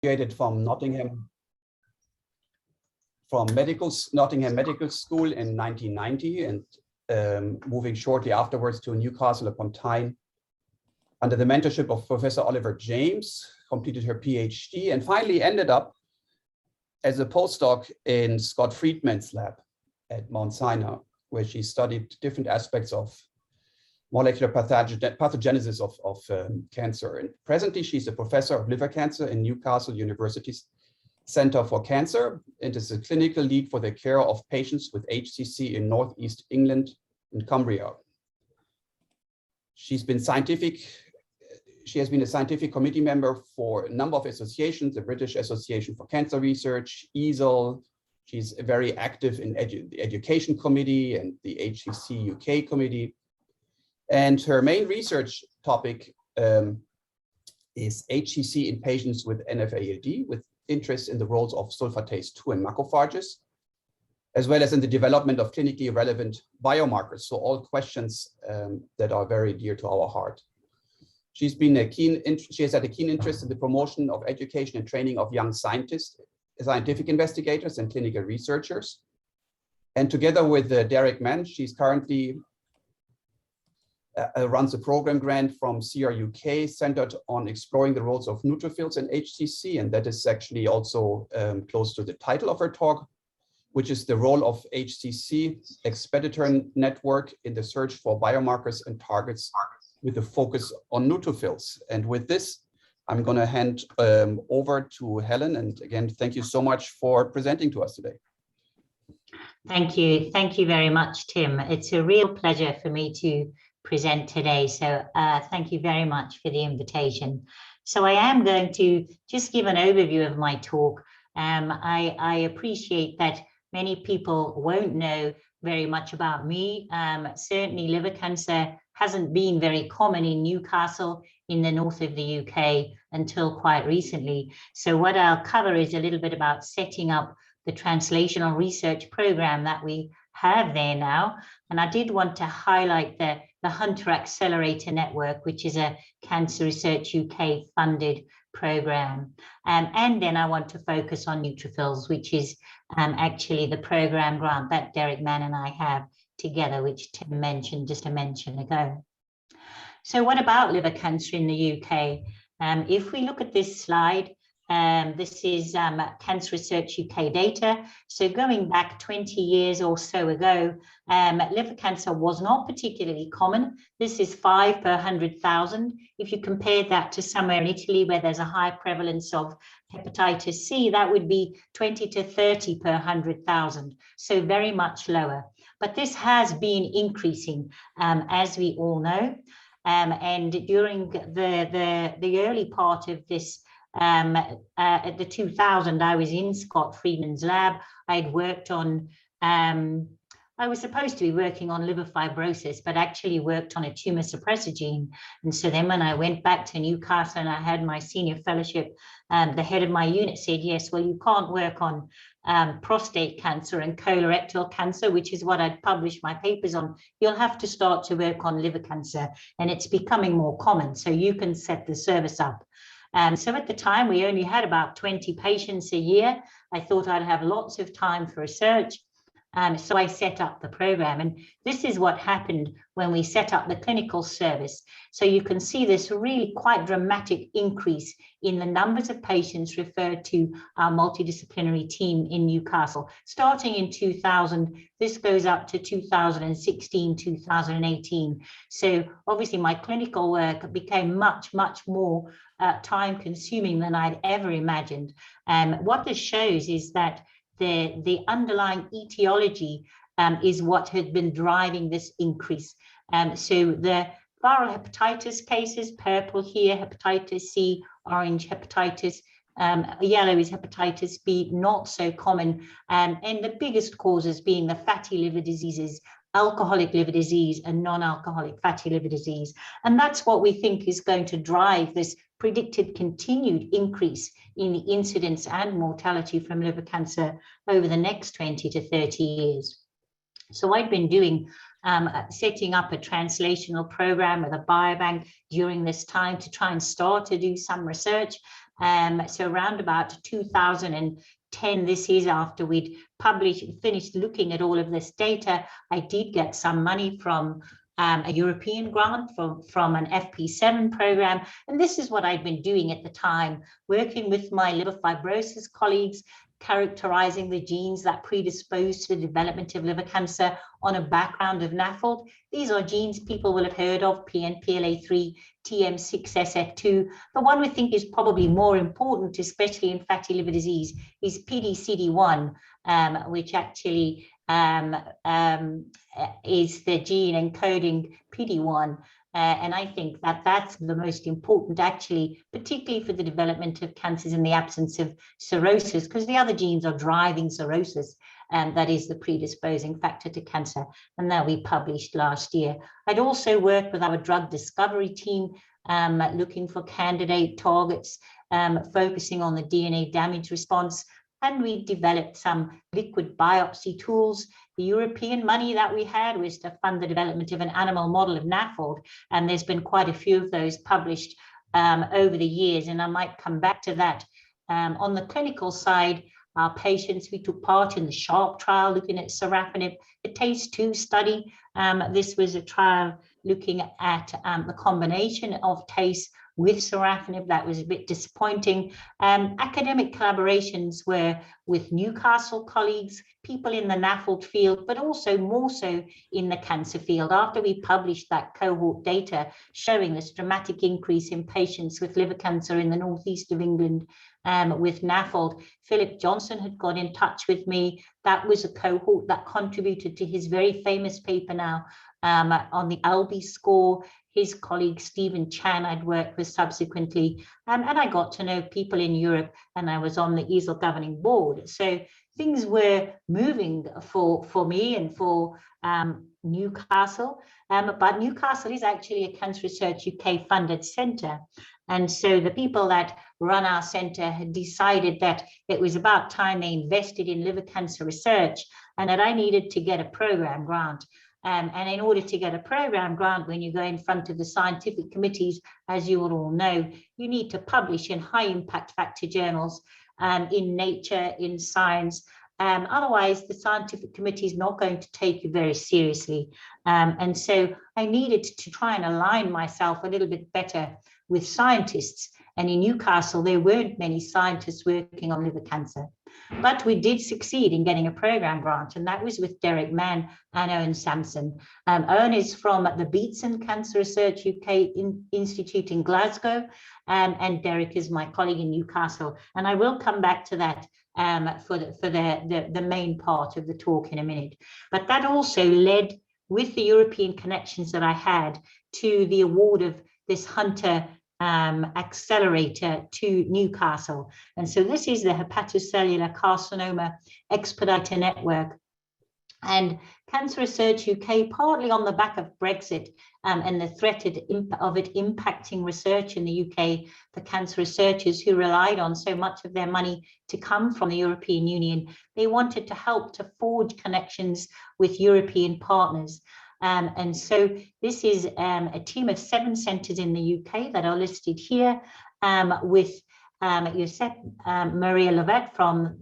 Graduated from Nottingham Medical School in 1990 and moving shortly afterwards to Newcastle upon Tyne under the mentorship of Professor Oliver James, completed her PhD and finally ended up as a postdoc in Scott Friedman's lab at Mount Sinai, where she studied different aspects of molecular pathogenesis of cancer. And presently, she's a professor of liver cancer in Newcastle University's Center for Cancer and is a clinical lead for the care of patients with HCC in Northeast England and Cumbria. She has been a scientific committee member for a number of associations, the British Association for Cancer Research, EASL. She's very active in the Education Committee and the HCC UK Committee. And her main research topic is HCC in patients with NFALD, with interest in the roles of sulfatase 2 in macrophages, as well as in the development of clinically relevant biomarkers. So all questions that are very dear to our heart. She has had a keen interest in the promotion of education and training of young scientists, scientific investigators, and clinical researchers. And together with Derek Mann, she's currently runs a program grant from CRUK centered on exploring the roles of neutrophils in HCC. And that is actually also close to the title of her talk, which is the role of HCC expeditor network in the search for biomarkers and targets with a focus on neutrophils. And with this, I'm going to hand over to Helen. And again, thank you so much for presenting to us today. Thank you. Thank you very much, Tim. It's a real pleasure for me to present today. So thank you very much for the invitation. So I am going to just give an overview of my talk. I appreciate that many people won't know very much about me. Certainly liver cancer hasn't been very common in Newcastle in the north of the UK until quite recently. So what I'll cover is a little bit about setting up the translational research program that we have there now. And I did want to highlight the Hunter Accelerator Network, which is a Cancer Research UK funded program. And then I want to focus on neutrophils, which is actually the program grant that Derek Mann and I have together, which Tim mentioned just a mention ago. So what about liver cancer in the UK? If we look at this slide, this is Cancer Research UK data. So going back 20 years or so ago, liver cancer was not particularly common. This is 5 per 100,000. If you compare that to somewhere in Italy where there's a high prevalence of hepatitis C, that would be 20 to 30 per 100,000. So very much lower. But this has been increasing, as we all know. And during the early part of this, at the 2000, I was in Scott Friedman's lab. I'd worked on, I was supposed to be working on liver fibrosis, but actually worked on a tumor suppressor gene. And so then when I went back to Newcastle and I had my senior fellowship, the head of my unit said, yes, well, you can't work on prostate cancer and colorectal cancer, which is what I'd published my papers on. You'll have to start to work on liver cancer, and it's becoming more common. So you can set the service up. So at the time, we only had about 20 patients a year. I thought I'd have lots of time for research. So I set up the program, and this is what happened when we set up the clinical service. So you can see this really quite dramatic increase in the numbers of patients referred to our multidisciplinary team in Newcastle. Starting in 2000, this goes up to 2016, 2018. So obviously my clinical work became much, much more time consuming than I'd ever imagined. What this shows is that the underlying etiology is what had been driving this increase. So the viral hepatitis cases, purple here, hepatitis C, orange hepatitis, yellow is hepatitis B, not so common. And the biggest causes being the fatty liver diseases, alcoholic liver disease and non-alcoholic fatty liver disease. And that's what we think is going to drive this predicted continued increase in the incidence and mortality from liver cancer over the next 20 to 30 years. So I've been doing setting up a translational program with a biobank during this time to try and start to do some research. So around about 2010, this is after we'd finished looking at all of this data, I did get some money from a European grant from an FP7 program. And this is what I'd been doing at the time, working with my liver fibrosis colleagues, characterizing the genes that predispose to the development of liver cancer on a background of NAFLD. These are genes people will have heard of, PNPLA3, TM6SF2. The one we think is probably more important, especially in fatty liver disease, is PDCD1, which actually is the gene encoding PD-1. And I think that that's the most important, actually, particularly for the development of cancers in the absence of cirrhosis, because the other genes are driving cirrhosis, and that is the predisposing factor to cancer. And that we published last year. I'd also worked with our drug discovery team, looking for candidate targets, focusing on the DNA damage response. And we developed some liquid biopsy tools. The European money that we had was to fund the development of an animal model of NAFLD. And there's been quite a few of those published over the years. And I might come back to that. On the clinical side, our patients, we took part in the SHARP trial looking at sorafenib, the TASTE-2 study. This was a trial looking at the combination of TACE with sorafenib. That was a bit disappointing. Academic collaborations were with Newcastle colleagues, people in the NAFLD field, but also more so in the cancer field. After we published that cohort data showing this dramatic increase in patients with liver cancer in the northeast of England with NAFLD, Philip Johnson had got in touch with me. That was a cohort that contributed to his very famous paper now on the ALBI score. His colleague Stephen Chan I'd worked with subsequently, and I got to know people in Europe, and I was on the EASL governing board. So things were moving for me and for Newcastle, but Newcastle is actually a Cancer Research UK funded centre. And so the people that run our centre had decided that it was about time they invested in liver cancer research, and that I needed to get a programme grant. And in order to get a program grant, when you go in front of the scientific committees, as you will all know, you need to publish in high impact factor journals, in Nature, in Science. Otherwise, the scientific committee is not going to take you very seriously. And so I needed to try and align myself a little bit better with scientists. And in Newcastle, there weren't many scientists working on liver cancer. But we did succeed in getting a program grant, and that was with Derek Mann and Owen Sampson. Owen is from the Beatson Cancer Research UK Institute in Glasgow, and Derek is my colleague in Newcastle. And I will come back to that for the main part of the talk in a minute. But that also led, with the European connections that I had, to the award of this Hunter accelerator to Newcastle. And so this is the Hepatocellular Carcinoma Expediter Network. And Cancer Research UK, partly on the back of Brexit and the threat of it impacting research in the UK for cancer researchers who relied on so much of their money to come from the European Union, they wanted to help to forge connections with European partners. And so this is a team of 7 centres in the UK that are listed here, with Josep Maria Lovet from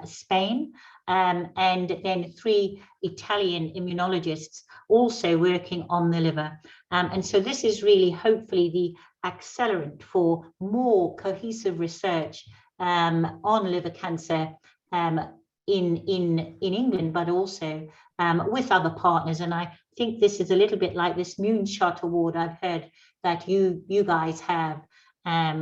Spain, and then 3 Italian immunologists also working on the liver. And so this is really hopefully the accelerant for more cohesive research on liver cancer in England, but also with other partners. And I think this is a little bit like this Moonshot Award I've heard that you guys have.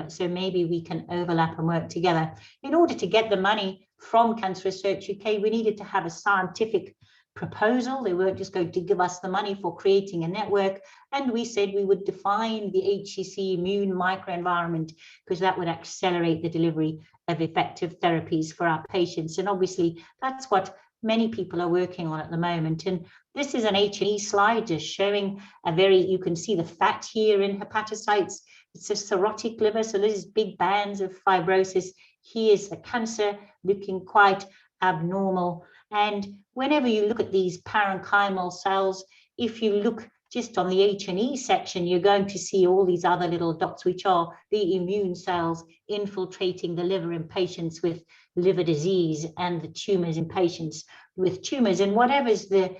So maybe we can overlap and work together. In order to get the money from Cancer Research UK, we needed to have a scientific proposal. They weren't just going to give us the money for creating a network. And we said we would define the HCC immune microenvironment, because that would accelerate the delivery of effective therapies for our patients. And obviously, that's what many people are working on at the moment. And this is an H&E slide just showing you can see the fat here in hepatocytes. It's a cirrhotic liver, so there's big bands of fibrosis. Here's the cancer looking quite abnormal. And whenever you look at these parenchymal cells, if you look just on the H&E section, you're going to see all these other little dots, which are the immune cells infiltrating the liver in patients with liver disease and the tumors in patients with tumors. And whatever's the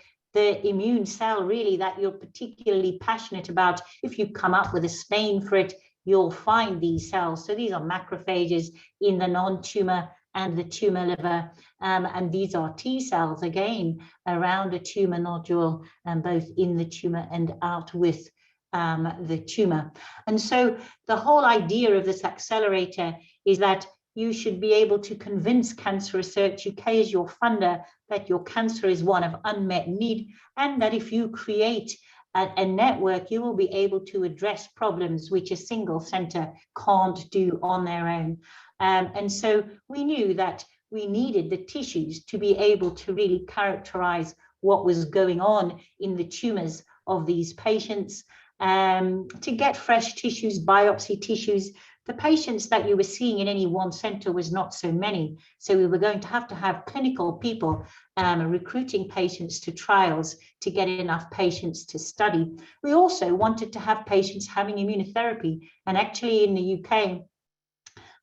immune cell really that you're particularly passionate about, if you come up with a stain for it, you'll find these cells. So these are macrophages in the non-tumor and the tumor liver, and these are T cells, again, around a tumor nodule, both in the tumor and out with the tumor. And so the whole idea of this accelerator is that you should be able to convince Cancer Research UK as your funder that your cancer is one of unmet need, and that if you create a network, you will be able to address problems which a single center can't do on their own. And so we knew that we needed the tissues to be able to really characterize what was going on in the tumors of these patients, to get fresh tissues, biopsy tissues. The patients that you were seeing in any one center was not so many. So we were going to have clinical people recruiting patients to trials to get enough patients to study. We also wanted to have patients having immunotherapy. And actually in the UK,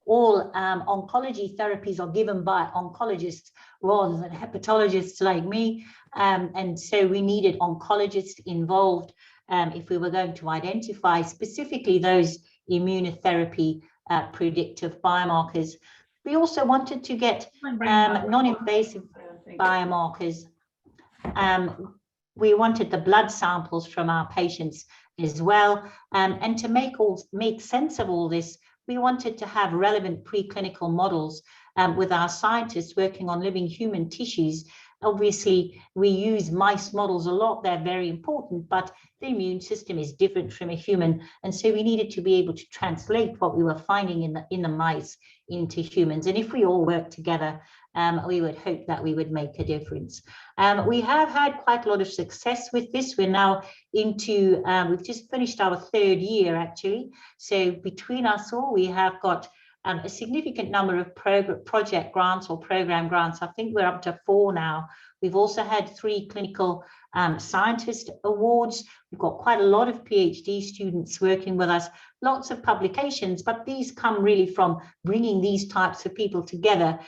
all oncology therapies are given by oncologists rather than hepatologists like me. And so we needed oncologists involved if we were going to identify specifically those immunotherapy predictive biomarkers. We also wanted to get non-invasive biomarkers. We wanted the blood samples from our patients as well. And to make sense of all this, we wanted to have relevant preclinical models with our scientists working on living human tissues. Obviously, we use mice models a lot. They're very important, but the immune system is different from a human. And so we needed to be able to translate what we were finding in the mice into humans. And if we all work together, we would hope that we would make a difference. We have had quite a lot of success with this. We're now into, we've just finished our 3rd year, actually. So between us all, we have got a significant number of project grants or program grants. I think we're up to 4 now. We've also had 3 clinical scientist awards. We've got quite a lot of PhD students working with us, lots of publications, but these come really from bringing these types of people together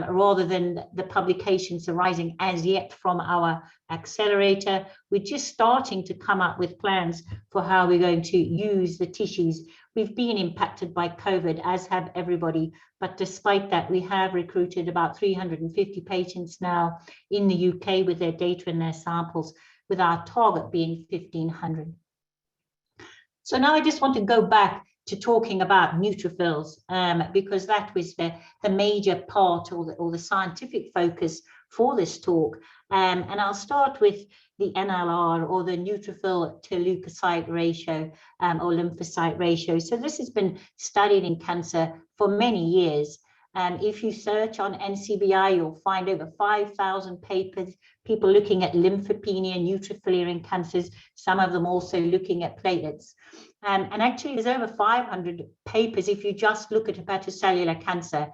rather than the publications arising as yet from our accelerator. We're just starting to come up with plans for how we're going to use the tissues. We've been impacted by COVID, as have everybody, but despite that, we have recruited about 350 patients now in the UK with their data and their samples, with our target being 1,500. So now I just want to go back to talking about neutrophils, because that was the major part or the scientific focus for this talk. And I'll start with the NLR, or the neutrophil to leukocyte ratio, or lymphocyte ratio. So this has been studied in cancer for many years. If you search on NCBI, you'll find over 5,000 papers, people looking at lymphopenia, neutrophilia in cancers, some of them also looking at platelets. And actually, there's over 500 papers if you just look at hepatocellular cancer.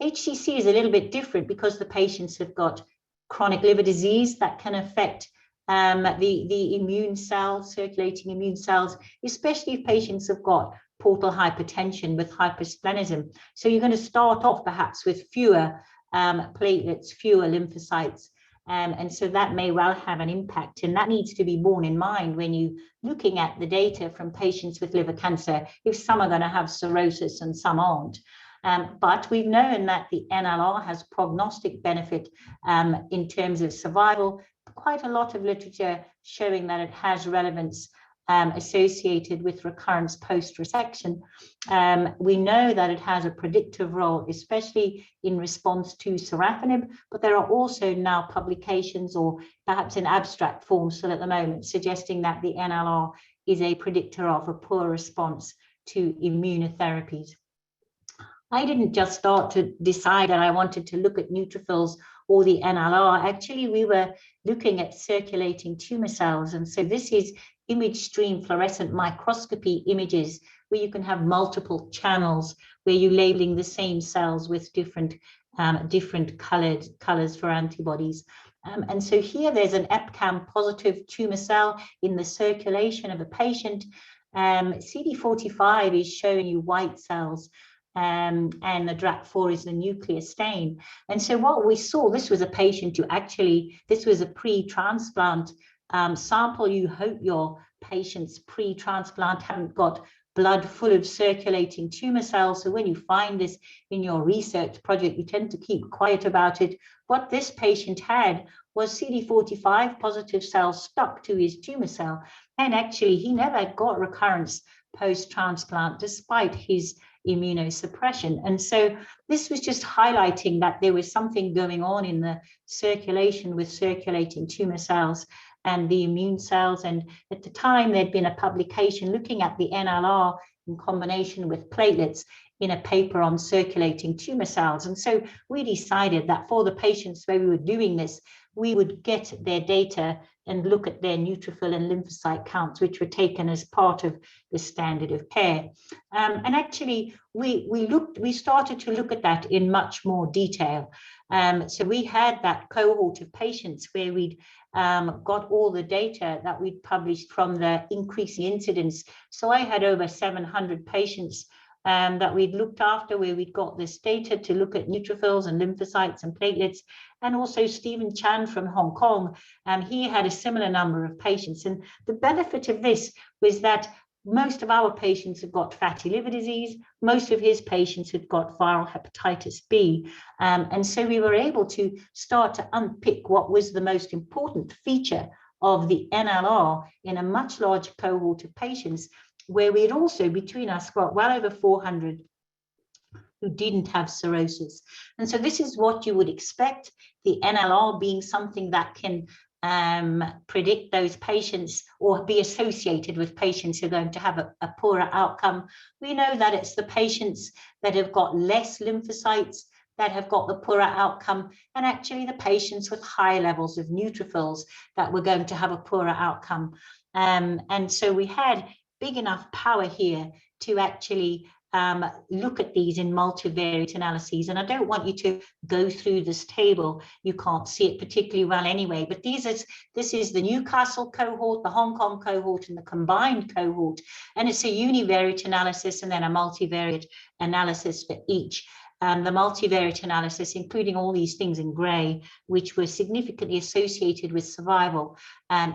HCC is a little bit different because the patients have got chronic liver disease that can affect the immune cells, circulating immune cells, especially if patients have got portal hypertension with hypersplenism. So you're going to start off perhaps with fewer platelets, fewer lymphocytes. And so that may well have an impact, and that needs to be borne in mind when you're looking at the data from patients with liver cancer, if some are going to have cirrhosis and some aren't. But we've known that the NLR has prognostic benefit in terms of survival. Quite a lot of literature showing that it has relevance associated with recurrence post-resection. We know that it has a predictive role, especially in response to sorafenib, but there are also now publications, or perhaps in abstract form still at the moment, suggesting that the NLR is a predictor of a poor response to immunotherapies. I didn't just start to decide that I wanted to look at neutrophils or the NLR. Actually, we were looking at circulating tumor cells. And so this is image stream fluorescent microscopy images where you can have multiple channels where you're labeling the same cells with different colors for antibodies. And so here there's an EpCAM positive tumor cell in the circulation of a patient. CD45 is showing you white cells, and the DRAC4 is the nuclear stain. And so what we saw, this was a patient who actually, this was a pre-transplant sample. You hope your patients pre-transplant haven't got blood full of circulating tumor cells. So when you find this in your research project, you tend to keep quiet about it. What this patient had was CD45 positive cells stuck to his tumor cell. And actually, he never got recurrence post-transplant despite his immunosuppression. And so this was just highlighting that there was something going on in the circulation with circulating tumor cells and the immune cells. And at the time, there'd been a publication looking at the NLR in combination with platelets in a paper on circulating tumor cells. And so we decided that for the patients where we were doing this, we would get their data and look at their neutrophil and lymphocyte counts, which were taken as part of the standard of care. And actually, we started to look at that in much more detail. So we had that cohort of patients where we'd got all the data that we'd published from the increasing incidence. So I had over 700 patients that we'd looked after, where we'd got this data to look at neutrophils and lymphocytes and platelets. And also Stephen Chan from Hong Kong, he had a similar number of patients. And the benefit of this was that most of our patients had got fatty liver disease. Most of his patients had got viral hepatitis B. And so we were able to start to unpick what was the most important feature of the NLR in a much larger cohort of patients, where we had also, between us, got well over 400 who didn't have cirrhosis. And so this is what you would expect, the NLR being something that can predict those patients or be associated with patients who are going to have a poorer outcome. We know that it's the patients that have got less lymphocytes that have got the poorer outcome, and actually the patients with high levels of neutrophils that were going to have a poorer outcome. And so we had big enough power here to actually look at these in multivariate analyses. And I don't want you to go through this table. You can't see it particularly well anyway, but this is the Newcastle cohort, the Hong Kong cohort, and the combined cohort. And it's a univariate analysis and then a multivariate analysis for each. The multivariate analysis, including all these things in gray, which were significantly associated with survival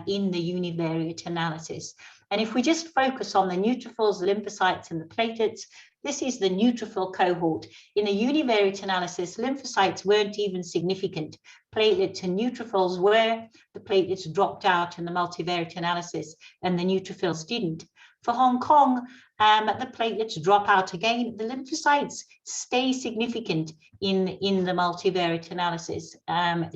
in the univariate analysis. And if we just focus on the neutrophils, the lymphocytes, and the platelets, this is the neutrophil cohort. In the univariate analysis, lymphocytes weren't even significant. Platelets and neutrophils were. The platelets dropped out in the multivariate analysis, and the neutrophils didn't. For Hong Kong, the platelets drop out again. The lymphocytes stay significant in the multivariate analysis,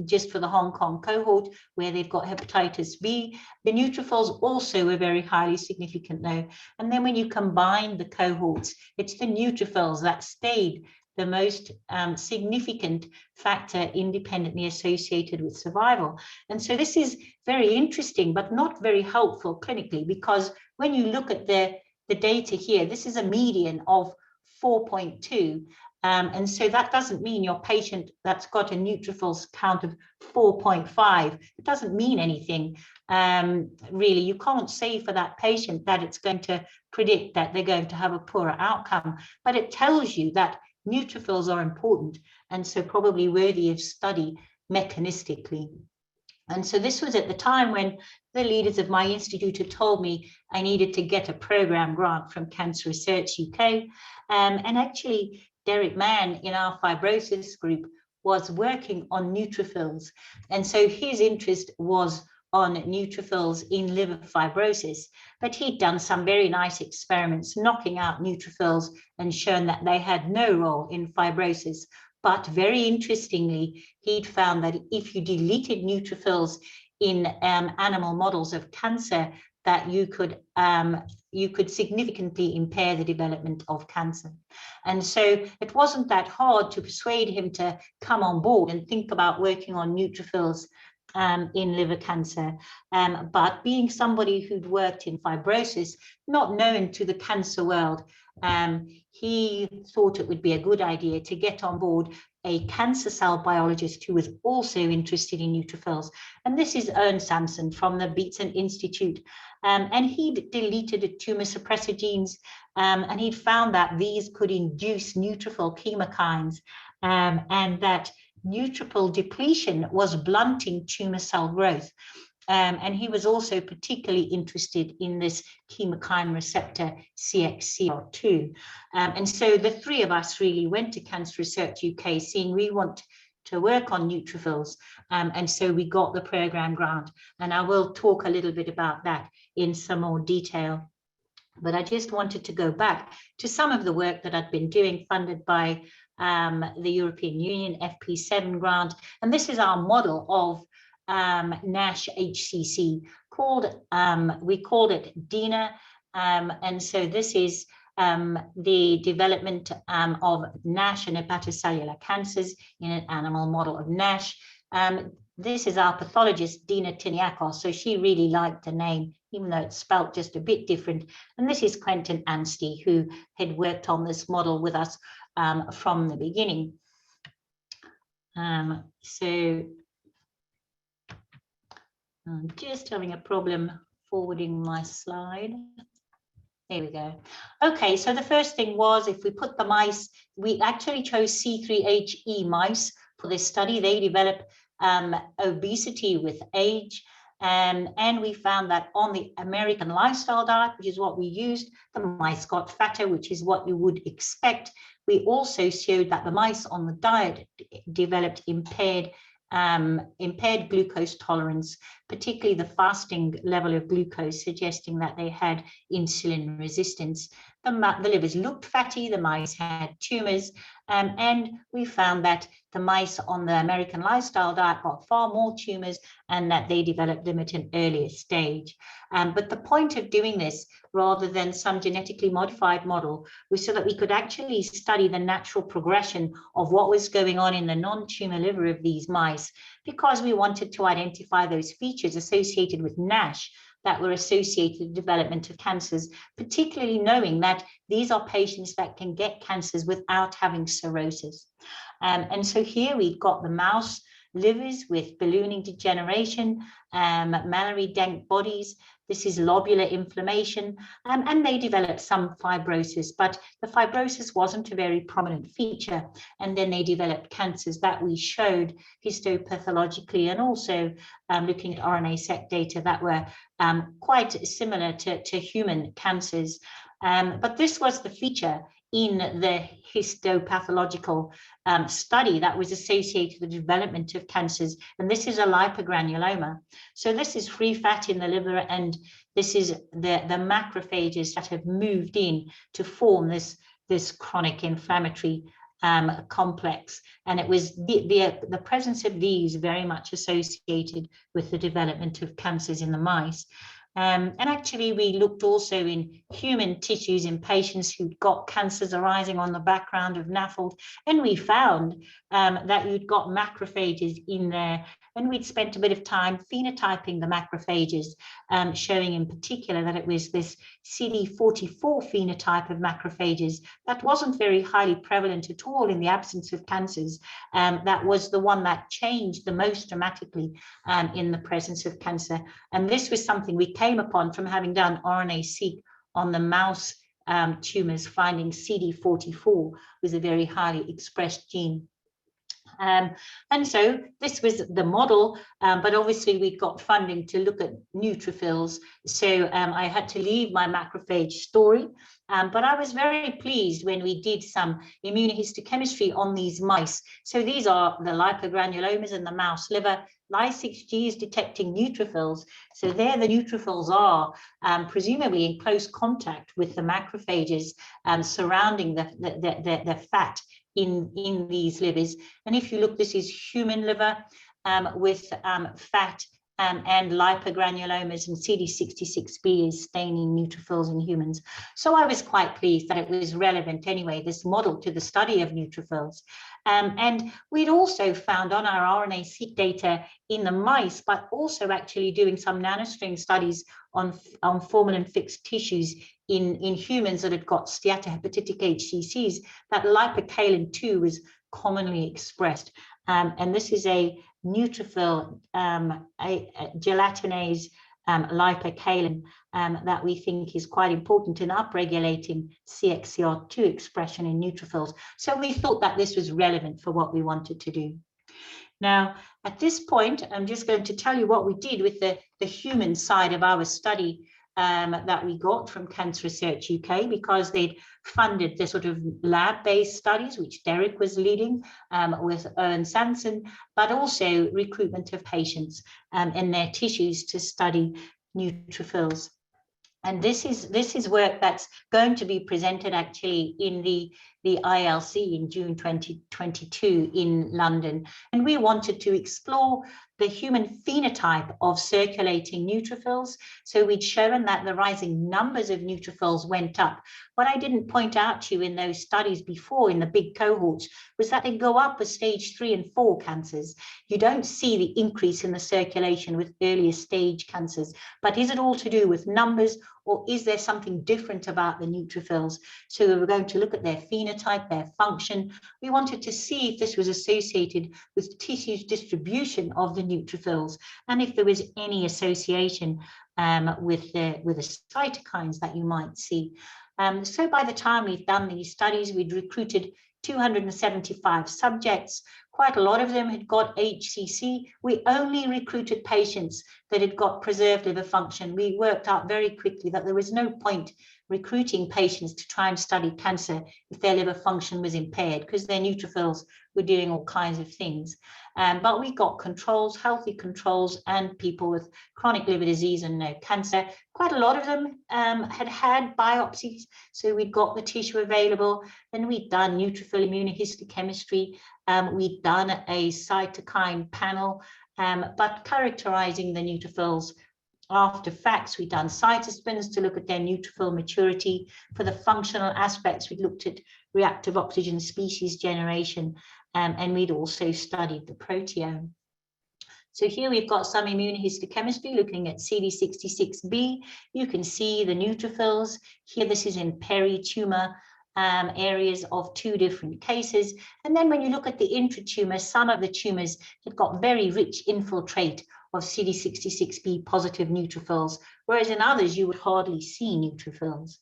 just for the Hong Kong cohort, where they've got hepatitis B. The neutrophils also were very highly significant though. And then when you combine the cohorts, it's the neutrophils that stayed the most significant factor independently associated with survival. And so this is very interesting, but not very helpful clinically, because when you look at the data here, this is a median of 4.2. And so that doesn't mean your patient that's got a neutrophils count of 4.5. It doesn't mean anything, really. You can't say for that patient that it's going to predict that they're going to have a poorer outcome, but it tells you that neutrophils are important and so probably worthy of study mechanistically. And so this was at the time when the leaders of my institute had told me I needed to get a program grant from Cancer Research UK. And actually, Derek Mann in our fibrosis group was working on neutrophils. And so his interest was on neutrophils in liver fibrosis, but he'd done some very nice experiments knocking out neutrophils and shown that they had no role in fibrosis. But very interestingly, he'd found that if you deleted neutrophils in animal models of cancer, that you could significantly impair the development of cancer. And so it wasn't that hard to persuade him to come on board and think about working on neutrophils in liver cancer. But being somebody who'd worked in fibrosis, not known to the cancer world, he thought it would be a good idea to get on board a cancer cell biologist who was also interested in neutrophils. And this is Ernst Samson from the Beatson Institute. And he deleted tumor suppressor genes, and he'd found that these could induce neutrophil chemokines, and that neutrophil depletion was blunting tumor cell growth. And he was also particularly interested in this chemokine receptor CXCR2. And so the three of us really went to Cancer Research UK saying we want to work on neutrophils. And so we got the program grant. And I will talk a little bit about that in some more detail. But I just wanted to go back to some of the work that I'd been doing, funded by the European Union FP7 grant. And this is our model of NASH HCC, we called it DINA. And so this is the development of NASH and hepatocellular cancers in an animal model of NASH. This is our pathologist, Dina Tiniakos. So she really liked the name, even though it's spelled just a bit different. And this is Quentin Anstey, who had worked on this model with us from the beginning. So I'm just having a problem forwarding my slide. There we go. Okay, so the first thing was, if we put the mice, we actually chose C3HE mice for this study. They develop obesity with age. And we found that on the American lifestyle diet, which is what we used, the mice got fatter, which is what you would expect. We also showed that the mice on the diet developed impaired glucose tolerance, particularly the fasting level of glucose, suggesting that they had insulin resistance. The livers looked fatty, the mice had tumors, and we found that the mice on the American lifestyle diet got far more tumors and that they developed them at an earlier stage. But the point of doing this, rather than some genetically modified model, was so that we could actually study the natural progression of what was going on in the non-tumor liver of these mice, because we wanted to identify those features associated with NASH that were associated with the development of cancers, particularly knowing that these are patients that can get cancers without having cirrhosis. And so here we've got the mouse livers with ballooning degeneration, Mallory-Denk bodies. This is lobular inflammation, and they developed some fibrosis, but the fibrosis wasn't a very prominent feature. And then they developed cancers that we showed histopathologically, and also looking at RNA-seq data that were quite similar to human cancers. But this was the feature in the histopathological study that was associated with the development of cancers. And this is a lipogranuloma. So this is free fat in the liver, and this is the macrophages that have moved in to form this chronic inflammatory complex. And it was the presence of these very much associated with the development of cancers in the mice. And actually, we looked also in human tissues in patients who'd got cancers arising on the background of NAFLD, and we found that you'd got macrophages in there, and we'd spent a bit of time phenotyping the macrophages, showing in particular that it was this CD44 phenotype of macrophages that wasn't very highly prevalent at all in the absence of cancers. That was the one that changed the most dramatically in the presence of cancer. And this was something we came upon from having done RNA-seq on the mouse tumors, finding CD44 was a very highly expressed gene. And so this was the model, but obviously we got funding to look at neutrophils. So I had to leave my macrophage story, but I was very pleased when we did some immunohistochemistry on these mice. So these are the lipogranulomas in the mouse liver. Ly6G is detecting neutrophils. So there the neutrophils are presumably in close contact with the macrophages surrounding the fat in these livers. And if you look, this is human liver with fat and lipogranulomas, and CD66B is staining neutrophils in humans. So I was quite pleased that it was relevant anyway, this model, to the study of neutrophils. And we'd also found on our RNA-seq data in the mice, but also actually doing some nanostring studies on formalin-fixed tissues in humans that had got steatohepatitic HCCs, that lipocalin-2 was commonly expressed. And this is a neutrophil, a gelatinase lipocalin that we think is quite important in upregulating CXCR2 expression in neutrophils. So we thought that this was relevant for what we wanted to do. Now, at this point, I'm just going to tell you what we did with the human side of our study that we got from Cancer Research UK, because they'd funded the sort of lab-based studies, which Derek was leading with Owen Sanson, but also recruitment of patients in their tissues to study neutrophils. And this is work that's going to be presented actually in the ILC in June 2022 in London. And we wanted to explore the human phenotype of circulating neutrophils. So we'd shown that the rising numbers of neutrophils went up. What I didn't point out to you in those studies before in the big cohorts was that they go up with stage 3 and 4 cancers. You don't see the increase in the circulation with earlier stage cancers, but is it all to do with numbers, or is there something different about the neutrophils? So we were going to look at their phenotype, their function. We wanted to see if this was associated with tissue's distribution of the neutrophils, and if there was any association with the cytokines that you might see. So by the time we've done these studies, we'd recruited 275 subjects. Quite a lot of them had got HCC. We only recruited patients that had got preserved liver function. We worked out very quickly that there was no point recruiting patients to try and study cancer if their liver function was impaired, because their neutrophils were doing all kinds of things. But we got controls, healthy controls, and people with chronic liver disease and no cancer. Quite a lot of them had biopsies, so we'd got the tissue available, and we'd done neutrophil immunohistochemistry. We'd done a cytokine panel, but characterizing the neutrophils after facts. We'd done cytospins to look at their neutrophil maturity. For the functional aspects, we looked at reactive oxygen species generation, and we'd also studied the proteome. So here we've got some immunohistochemistry looking at CD66B. You can see the neutrophils. Here, this is in peri-tumor areas of 2 different cases. And then when you look at the intratumor, some of the tumors have got very rich infiltrate of CD66B positive neutrophils, whereas in others you would hardly see neutrophils.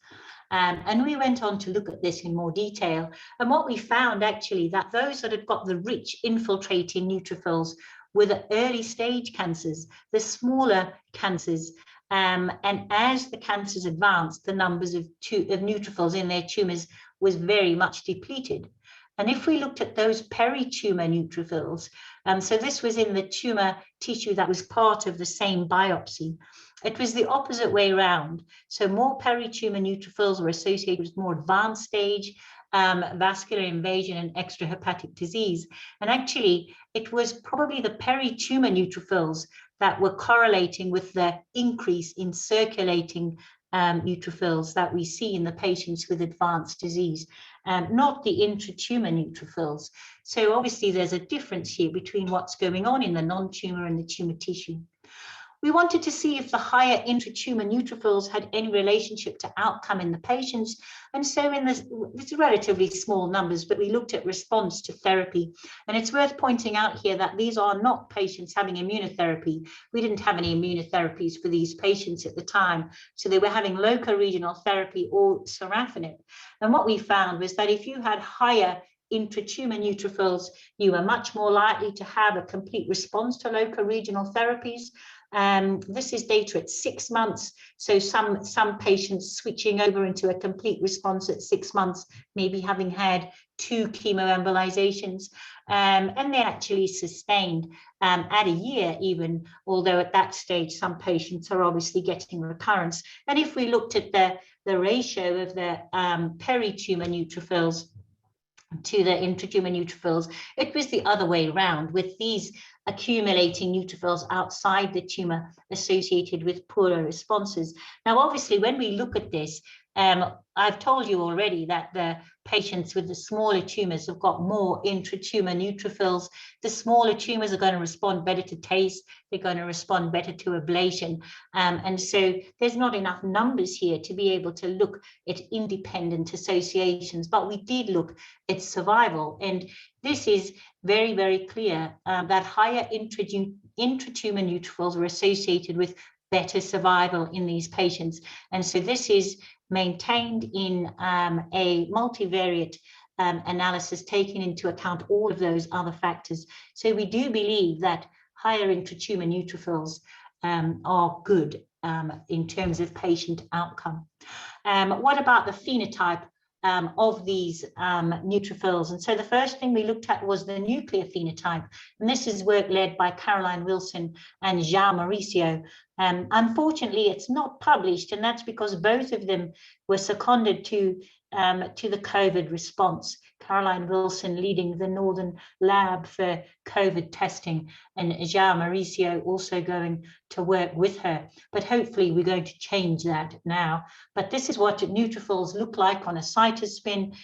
And we went on to look at this in more detail. And what we found actually that those that had got the rich infiltrating neutrophils were the early stage cancers, the smaller cancers. And as the cancers advanced, the numbers of neutrophils in their tumors was very much depleted. And if we looked at those peri-tumor neutrophils, so this was in the tumor tissue that was part of the same biopsy, it was the opposite way around. So more peri-tumor neutrophils were associated with more advanced stage vascular invasion and extrahepatic disease. And actually, it was probably the peri-tumor neutrophils that were correlating with the increase in circulating neutrophils that we see in the patients with advanced disease, not the intratumor neutrophils. So obviously there's a difference here between what's going on in the non-tumor and the tumor tissue. We wanted to see if the higher intratumor neutrophils had any relationship to outcome in the patients. And so in this, it's relatively small numbers, but we looked at response to therapy. And it's worth pointing out here that these are not patients having immunotherapy. We didn't have any immunotherapies for these patients at the time. So they were having local regional therapy or sorafenib. And what we found was that if you had higher intratumor neutrophils, you were much more likely to have a complete response to local regional therapies. This is data at 6 months. So some patients switching over into a complete response at 6 months, maybe having had 2 chemoembolizations, and they actually sustained at a year even, although at that stage, some patients are obviously getting recurrence. And if we looked at the ratio of the peri-tumor neutrophils to the intratumor neutrophils, it was the other way around, with these accumulating neutrophils outside the tumor associated with poorer responses. Now, obviously, when we look at this, I've told you already that the patients with the smaller tumors have got more intratumor neutrophils. The smaller tumors are going to respond better to TACE. They're going to respond better to ablation. And so there's not enough numbers here to be able to look at independent associations, but we did look at survival. And this is very, very clear that higher intratumor neutrophils were associated with better survival in these patients. And so this is maintained in a multivariate analysis, taking into account all of those other factors. So we do believe that higher intratumor neutrophils are good in terms of patient outcome. What about the phenotype of these neutrophils? And so the first thing we looked at was the nuclear phenotype. And this is work led by Caroline Wilson and João Mauricio. Unfortunately, it's not published, and that's because both of them were seconded to the COVID response. Caroline Wilson leading the Northern Lab for COVID testing, and João Mauricio also going to work with her. But hopefully we're going to change that now. But this is what neutrophils look like on a cytospin.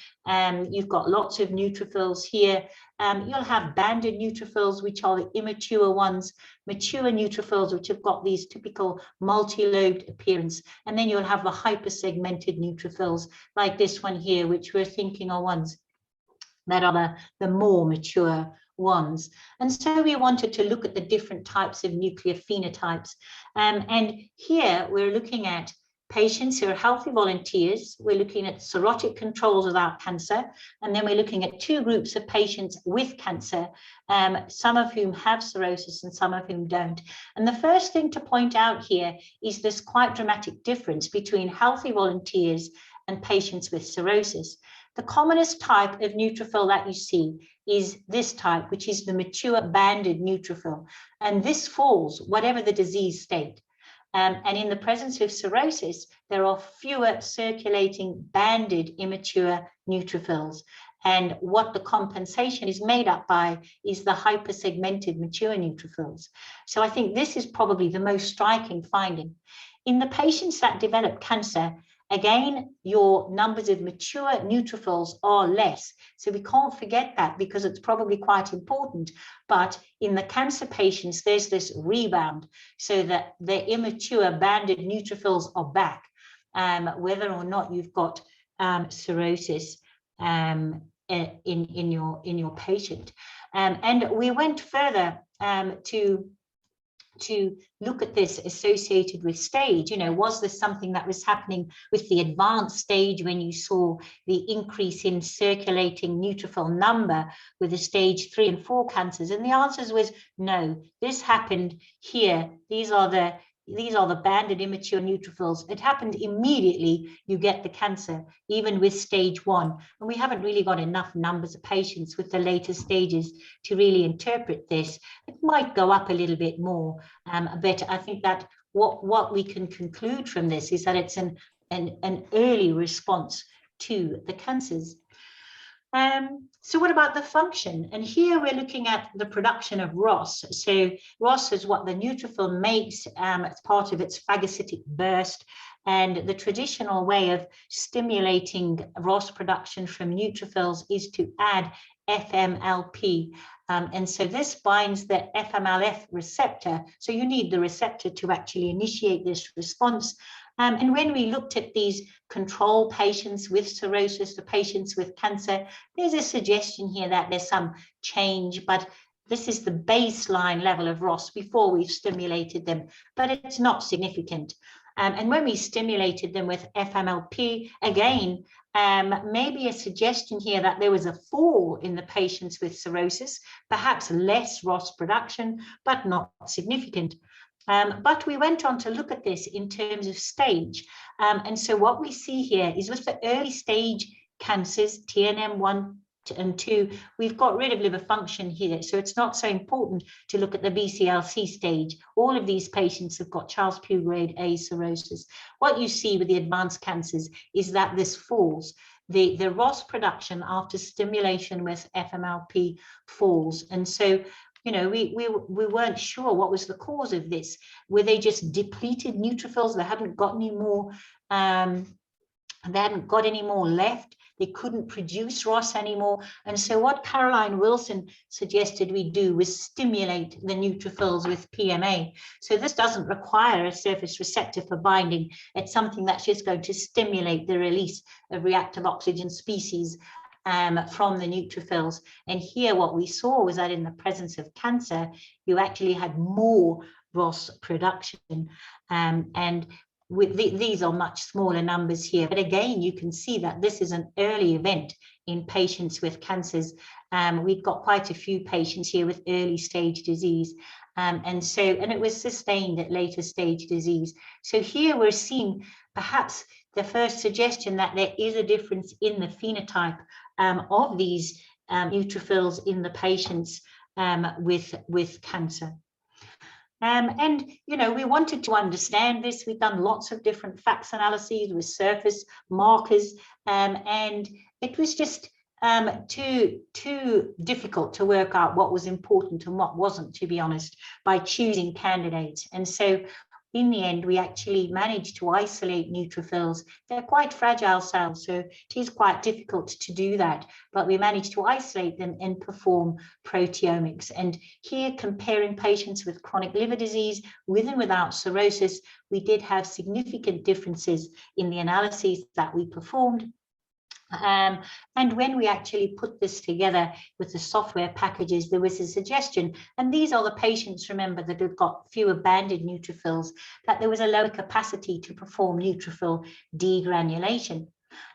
You've got lots of neutrophils here. You'll have banded neutrophils, which are the immature ones, mature neutrophils, which have got these typical multi-lobed appearance. And then you'll have the hypersegmented neutrophils, like this one here, which we're thinking are ones that are the more mature ones. And so we wanted to look at the different types of nuclear phenotypes. And here we're looking at patients who are healthy volunteers. We're looking at cirrhotic controls without cancer, and then we're looking at two groups of patients with cancer, some of whom have cirrhosis and some of whom don't. And the first thing to point out here is this quite dramatic difference between healthy volunteers and patients with cirrhosis. The commonest type of neutrophil that you see is this type, which is the mature banded neutrophil. And this falls, whatever the disease state. And in the presence of cirrhosis, there are fewer circulating banded immature neutrophils. And what the compensation is made up by is the hypersegmented mature neutrophils. So I think this is probably the most striking finding. In the patients that develop cancer, again, your numbers of mature neutrophils are less. So we can't forget that because it's probably quite important. But in the cancer patients, there's this rebound so that the immature banded neutrophils are back, whether or not you've got cirrhosis in your patient. And we went further to look at this associated with stage. You know, was this something that was happening with the advanced stage when you saw the increase in circulating neutrophil number with the stage 3 and 4 cancers? And the answer was no. This happened here. These are the banded immature neutrophils. It happened immediately. You get the cancer, even with stage 1. And we haven't really got enough numbers of patients with the later stages to really interpret this. It might go up a little bit more, but I think that what we can conclude from this is that it's an early response to the cancers. So what about the function? And here we're looking at the production of ROS. So ROS is what the neutrophil makes as part of its phagocytic burst. And the traditional way of stimulating ROS production from neutrophils is to add FMLP. And so this binds the FMLF receptor. So you need the receptor to actually initiate this response. And when we looked at these control patients with cirrhosis, the patients with cancer, there's a suggestion here that there's some change, but this is the baseline level of ROS before we've stimulated them, but it's not significant. And when we stimulated them with FMLP, again, maybe a suggestion here that there was a fall in the patients with cirrhosis, perhaps less ROS production, but not significant. But we went on to look at this in terms of stage. And so what we see here is with the early stage cancers, TNM1 and 2, we've got rid of liver function here. So it's not so important to look at the BCLC stage. All of these patients have got Child-Pugh grade A cirrhosis. What you see with the advanced cancers is that this falls. The ROS production after stimulation with FMLP falls. And so, you know, we weren't sure what was the cause of this. Were they just depleted neutrophils that hadn't got any more They hadn't got any more left. They couldn't produce ROS anymore. And so what Caroline Wilson suggested we do was stimulate the neutrophils with PMA. So this doesn't require a surface receptor for binding. It's something that's just going to stimulate the release of reactive oxygen species from the neutrophils. And here what we saw was that in the presence of cancer, you actually had more ROS production. And with these are much smaller numbers here, but again, you can see that this is an early event in patients with cancers. We've got quite a few patients here with early stage disease, and it was sustained at later stage disease. So here we're seeing perhaps the first suggestion that there is a difference in the phenotype of these neutrophils in the patients with cancer. And, you know, we wanted to understand this. We've done lots of different FACS analyses with surface markers, and it was just too difficult to work out what was important and what wasn't, to be honest, by choosing candidates. And so in the end, we actually managed to isolate neutrophils. They're quite fragile cells, so it is quite difficult to do that, but we managed to isolate them and perform proteomics. And here, comparing patients with chronic liver disease with and without cirrhosis, we did have significant differences in the analyses that we performed. And when we actually put this together with the software packages, there was a suggestion, and these are the patients, remember, that have got fewer banded neutrophils, that there was a lower capacity to perform neutrophil degranulation.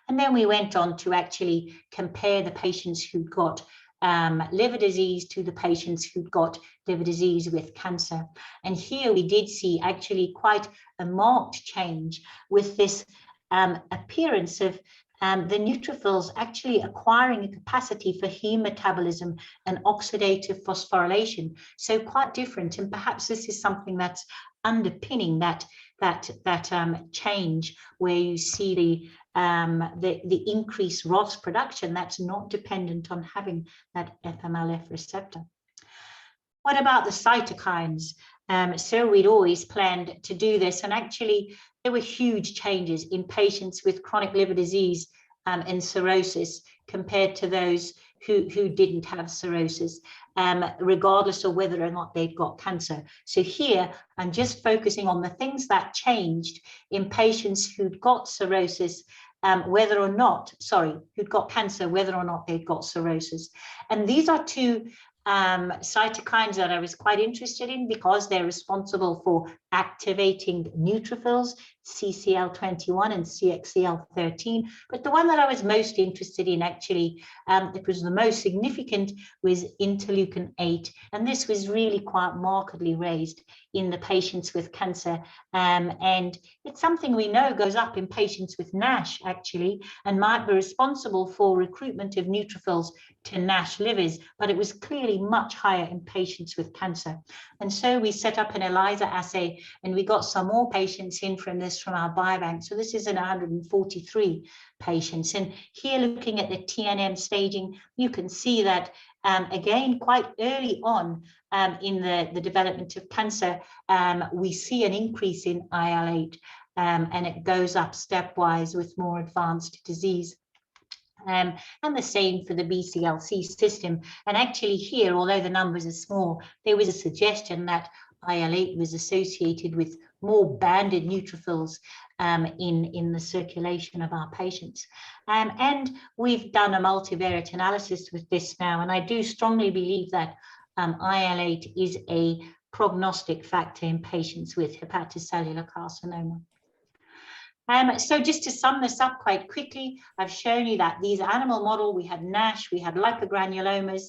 And then we went on to actually compare the patients who got liver disease to the patients who got liver disease with cancer. And here we did see actually quite a marked change with this appearance of the neutrophils actually acquiring a capacity for heme metabolism and oxidative phosphorylation. So quite different, and perhaps this is something that's underpinning that change, where you see the increased ROS production that's not dependent on having that FMLF receptor. What about the cytokines? So we'd always planned to do this, and actually there were huge changes in patients with chronic liver disease and cirrhosis compared to those who didn't have cirrhosis, regardless of whether or not they'd got cancer. So here I'm just focusing on the things that changed in patients who'd got cirrhosis, who'd got cancer, whether or not they'd got cirrhosis. And these are two cytokines that I was quite interested in because they're responsible for activating neutrophils, CCL21 and CXCL13. But the one that I was most interested in, actually, it was the most significant, was interleukin 8. And this was really quite markedly raised in the patients with cancer. And it's something we know goes up in patients with NASH, actually, and might be responsible for recruitment of neutrophils to NASH livers, but it was clearly much higher in patients with cancer. And so we set up an ELISA assay, and we got some more patients in from our biobank. So this is in 143 patients. And here, looking at the TNM staging, you can see that, again, quite early on in the development of cancer, we see an increase in IL-8, and it goes up stepwise with more advanced disease. And the same for the BCLC system. And actually here, although the numbers are small, there was a suggestion that IL-8 was associated with more banded neutrophils in the circulation of our patients. And we've done a multivariate analysis with this now, and I do strongly believe that IL-8 is a prognostic factor in patients with hepatocellular carcinoma. So just to sum this up quite quickly, I've shown you that these animal model, we had NASH, we had lipogranulomas,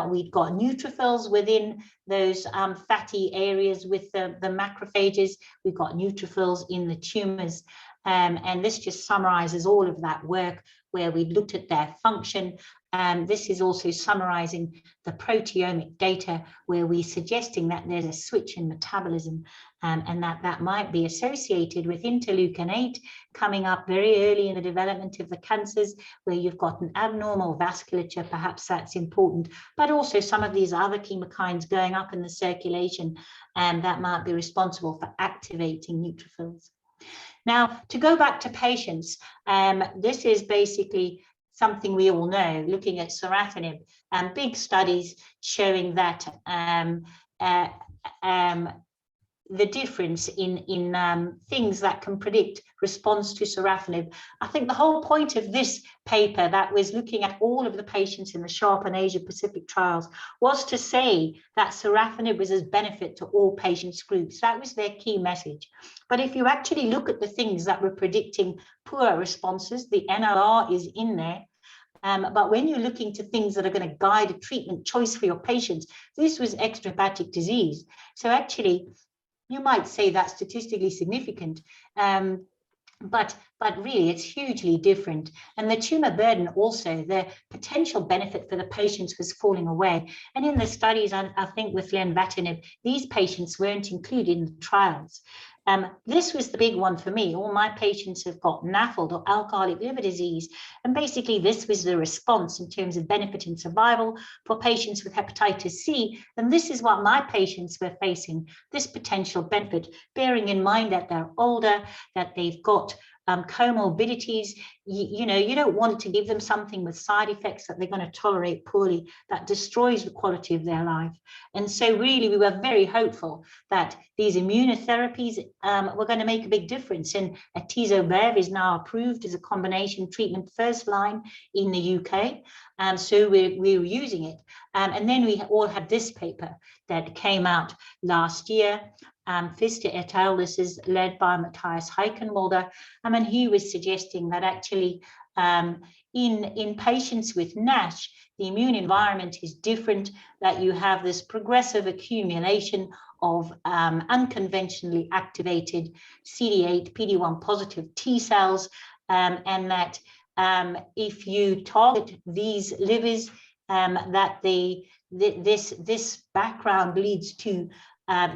we've got neutrophils within those fatty areas with the macrophages, we've got neutrophils in the tumors. And this just summarizes all of that work where we looked at their function. This is also summarizing the proteomic data where we're suggesting that there's a switch in metabolism, and that might be associated with interleukin 8 coming up very early in the development of the cancers, where you've got an abnormal vasculature, perhaps that's important, but also some of these other chemokines going up in the circulation, and that might be responsible for activating neutrophils. Now, to go back to patients, this is basically something we all know, looking at sorafenib, big studies showing that the difference in things that can predict response to sorafenib. I think the whole point of this paper that was looking at all of the patients in the SHARP and Asia Pacific trials was to say that sorafenib was a benefit to all patients groups. That was their key message. But if you actually look at the things that were predicting poor responses, the NLR is in there. But when you're looking to things that are going to guide a treatment choice for your patients, this was extrahepatic disease. So actually, you might say that's statistically significant, but really it's hugely different. And the tumor burden also, the potential benefit for the patients was falling away. And in the studies, I think with lenvatinib, these patients weren't included in the trials. This was the big one for me. All my patients have got NAFLD or alcoholic liver disease. And basically this was the response in terms of benefit and survival for patients with hepatitis C. And this is what my patients were facing, this potential benefit, bearing in mind that they're older, that they've got comorbidities. You know, you don't want to give them something with side effects that they're going to tolerate poorly, that destroys the quality of their life. And so really we were very hopeful that these immunotherapies were going to make a big difference. And atezo-bev is now approved as a combination treatment first line in the UK. So we're using it. And then we all had this paper that came out last year. Pfister et al. This is led by Matthias Heichenwalder. And he was suggesting that actually in patients with NASH, the immune environment is different, that you have this progressive accumulation of unconventionally activated CD8, PD-1 positive T cells, and that if you target these livers, that this background leads to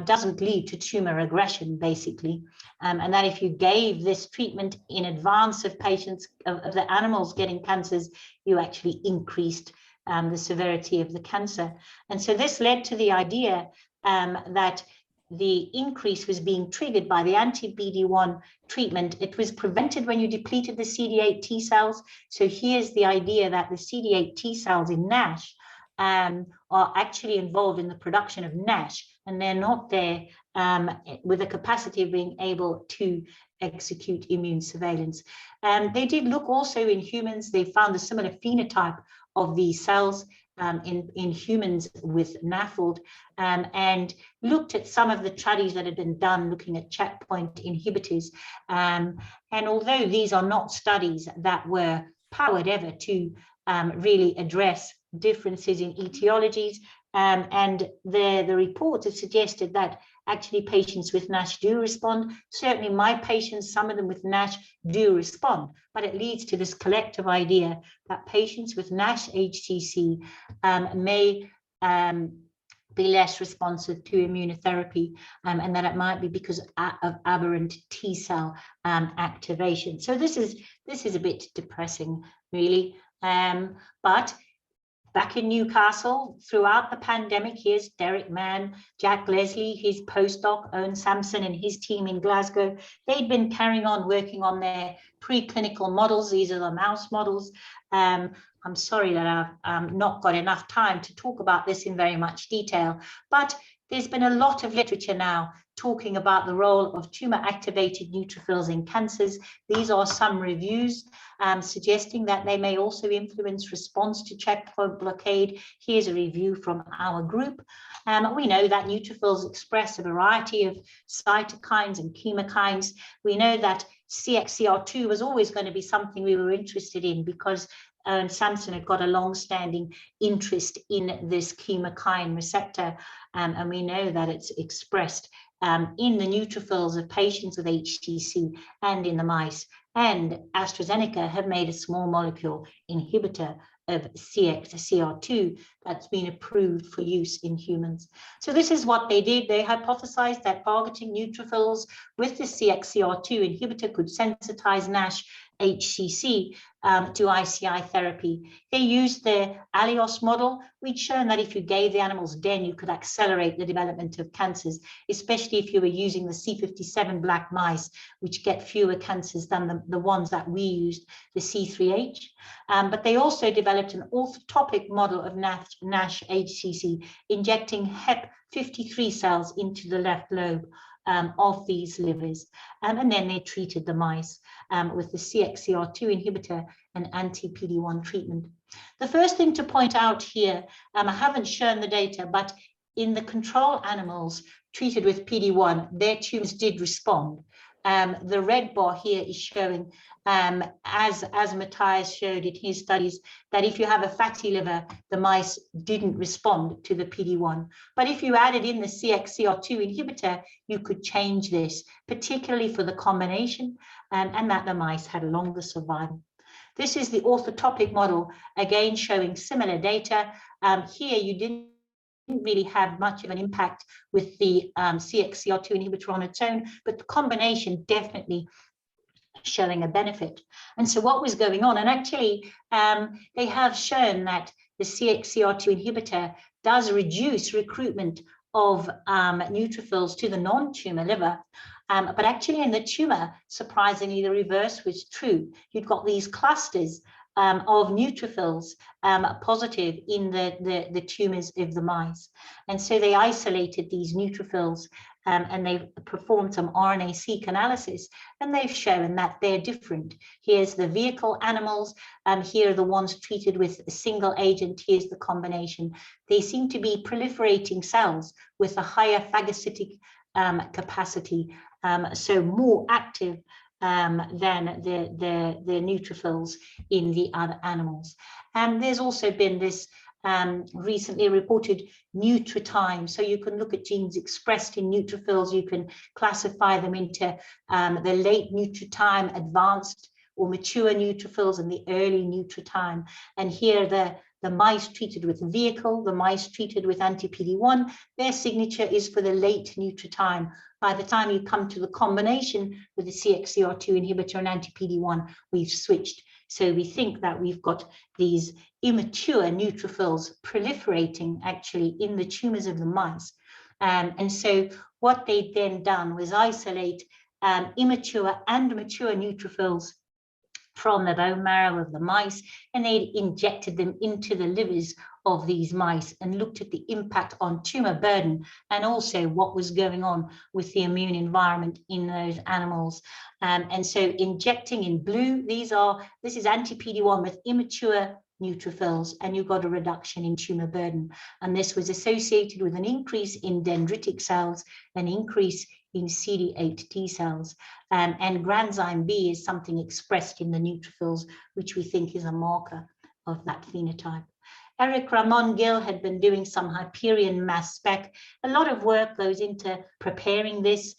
doesn't lead to tumor regression, basically, and that if you gave this treatment in advance of patients, of the animals getting cancers, you actually increased the severity of the cancer. And so this led to the idea that the increase was being triggered by the anti-PD-1 treatment. It was prevented when you depleted the CD8 T cells. So here's the idea that the CD8 T cells in NASH are actually involved in the production of NASH, and they're not there with the capacity of being able to execute immune surveillance. They did look also in humans. They found a similar phenotype of these cells in humans with NAFLD, and looked at some of the studies that had been done looking at checkpoint inhibitors. And although these are not studies that were powered ever to really address differences in etiologies, and the reports have suggested that actually patients with NASH do respond. Certainly my patients, some of them with NASH do respond, but it leads to this collective idea that patients with NASH HCC may be less responsive to immunotherapy, and that it might be because of aberrant T cell activation. So this is a bit depressing, really, but back in Newcastle, throughout the pandemic, here's Derek Mann, Jack Leslie, his postdoc, Owen Sampson, and his team in Glasgow. They'd been carrying on working on their preclinical models. These are the mouse models. I'm sorry that I've not got enough time to talk about this in very much detail, but there's been a lot of literature now talking about the role of tumor-activated neutrophils in cancers. These are some reviews suggesting that they may also influence response to checkpoint blockade. Here's a review from our group. We know that neutrophils express a variety of cytokines and chemokines. We know that CXCR2 was always going to be something we were interested in because Sampson had got a long-standing interest in this chemokine receptor, and we know that it's expressed in the neutrophils of patients with HCC and in the mice. And AstraZeneca have made a small molecule inhibitor of CXCR2 that's been approved for use in humans. So this is what they did. They hypothesized that targeting neutrophils with the CXCR2 inhibitor could sensitize NASH HCC to ICI therapy. They used the Alios model, which shown that if you gave the animals DEN, you could accelerate the development of cancers, especially if you were using the C57 black mice, which get fewer cancers than the ones that we used, the C3H. But they also developed an orthotopic model of NASH HCC, injecting HEP53 cells into the left lobe of these livers, and then they treated the mice with the CXCR2 inhibitor and anti-PD-1 treatment. The first thing to point out here, I haven't shown the data, but in the control animals treated with PD-1, their tumors did respond. The red bar here is showing, as Matthias showed in his studies, that if you have a fatty liver, the mice didn't respond to the PD-1. But if you added in the CXCR2 inhibitor, you could change this, particularly for the combination, and that the mice had longer survival. This is the orthotopic model, again showing similar data. Here you didn't really have much of an impact with the CXCR2 inhibitor on its own, but the combination definitely showing a benefit. And so what was going on? And actually, they have shown that the CXCR2 inhibitor does reduce recruitment of neutrophils to the non-tumor liver. But actually in the tumor, surprisingly, the reverse was true. You've got these clusters of neutrophils positive in the tumors of the mice. And so they isolated these neutrophils and they've performed some RNA-seq analysis, and they've shown that they're different. Here's the vehicle animals, here are the ones treated with a single agent, here's the combination. They seem to be proliferating cells with a higher phagocytic capacity, so more active than the neutrophils in the other animals. And there's also been this recently reported NutraTime. So you can look at genes expressed in neutrophils, you can classify them into the late NutraTime, advanced or mature neutrophils, and the early NutraTime. And here the mice treated with vehicle, the mice treated with anti-PD-1, their signature is for the late NutraTime. By the time you come to the combination with the CXCR2 inhibitor and anti-PD-1, we've switched. So we think that we've got these immature neutrophils proliferating actually in the tumors of the mice. And so what they'd then done was isolate immature and mature neutrophils from the bone marrow of the mice, and they injected them into the livers of these mice and looked at the impact on tumor burden and also what was going on with the immune environment in those animals. And so injecting in blue, this is anti-PD-1 with immature neutrophils, and you got a reduction in tumor burden. And this was associated with an increase in dendritic cells, an increase in CD8 T cells. And granzyme B is something expressed in the neutrophils, which we think is a marker of that phenotype. Eric Ramon Gill had been doing some Hyperion mass spec. A lot of work goes into preparing this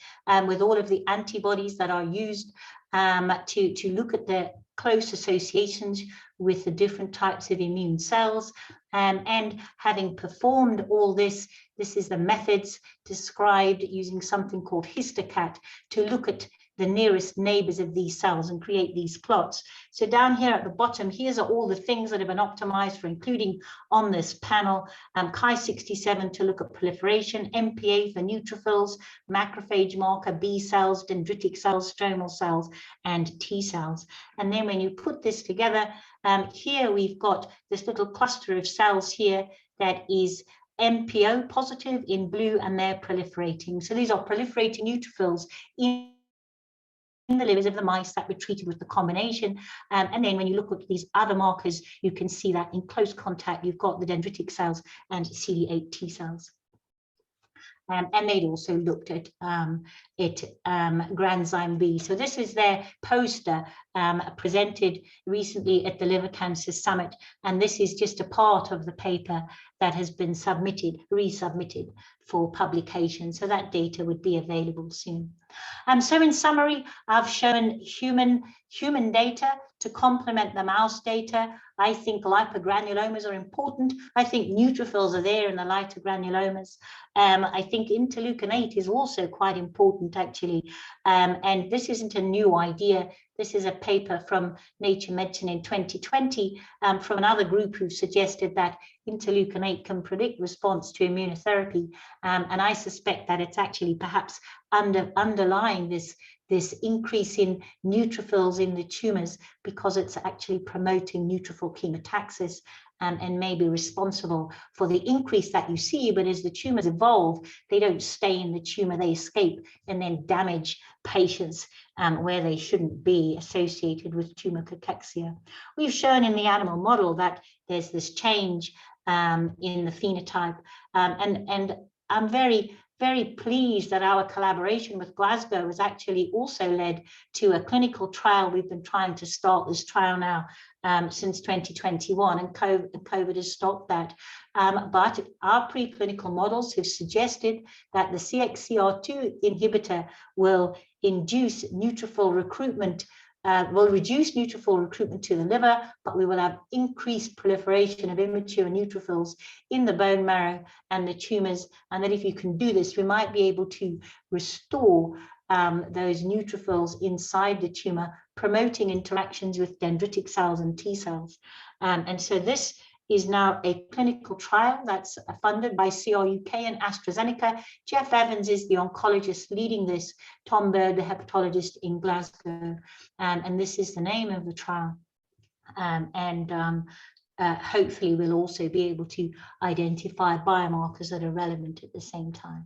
with all of the antibodies that are used to look at the close associations with the different types of immune cells. And having performed all this, this is the methods described using something called Histocat to look at the nearest neighbors of these cells and create these plots. So down here at the bottom, here's all the things that have been optimized for including on this panel, Ki67 to look at proliferation, MPA for neutrophils, macrophage marker, B cells, dendritic cells, stromal cells, and T cells. And then when you put this together, here we've got this little cluster of cells here that is MPO positive in blue, and they're proliferating. So these are proliferating neutrophils in the livers of the mice that were treated with the combination. And then when you look at these other markers, you can see that in close contact, you've got the dendritic cells and CD8 T cells. And they'd also looked at granzyme B. So this is their poster presented recently at the Liver Cancer Summit. And this is just a part of the paper that has been resubmitted for publication. So that data would be available soon. So in summary, I've shown human data to complement the mouse data. I think lipogranulomas are important. I think neutrophils are there in the lighter granulomas. I think interleukin-8 is also quite important, actually. And this isn't a new idea. This is a paper from Nature Medicine in 2020 from another group who suggested that interleukin-8 can predict response to immunotherapy. And I suspect that it's actually perhaps underlying this increase in neutrophils in the tumors, because it's actually promoting neutrophil chemotaxis and may be responsible for the increase that you see. But as the tumors evolve, they don't stay in the tumor, they escape and then damage patients where they shouldn't be associated with tumor cachexia. We've shown in the animal model that there's this change in the phenotype, and I'm very pleased that our collaboration with Glasgow has actually also led to a clinical trial. We've been trying to start this trial now since 2021, and COVID has stopped that. But our preclinical models have suggested that the CXCR2 inhibitor will induce neutrophil recruitment, will reduce neutrophil recruitment to the liver, but we will have increased proliferation of immature neutrophils in the bone marrow and the tumors. And that if you can do this, we might be able to restore those neutrophils inside the tumor, promoting interactions with dendritic cells and T cells. And so this is now a clinical trial that's funded by CRUK and AstraZeneca. Jeff Evans is the oncologist leading this, Tom Bird, the hepatologist in Glasgow. And this is the name of the trial. Hopefully we'll also be able to identify biomarkers that are relevant at the same time.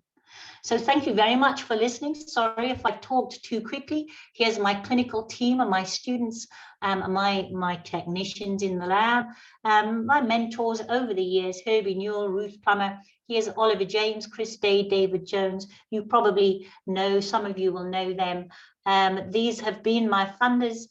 So thank you very much for listening. Sorry if I talked too quickly. Here's my clinical team and my students, my technicians in the lab, my mentors over the years, Herbie Newell, Ruth Plummer. Here's Oliver James, Chris Day, David Jones. You probably know, some of you will know them. These have been my funders.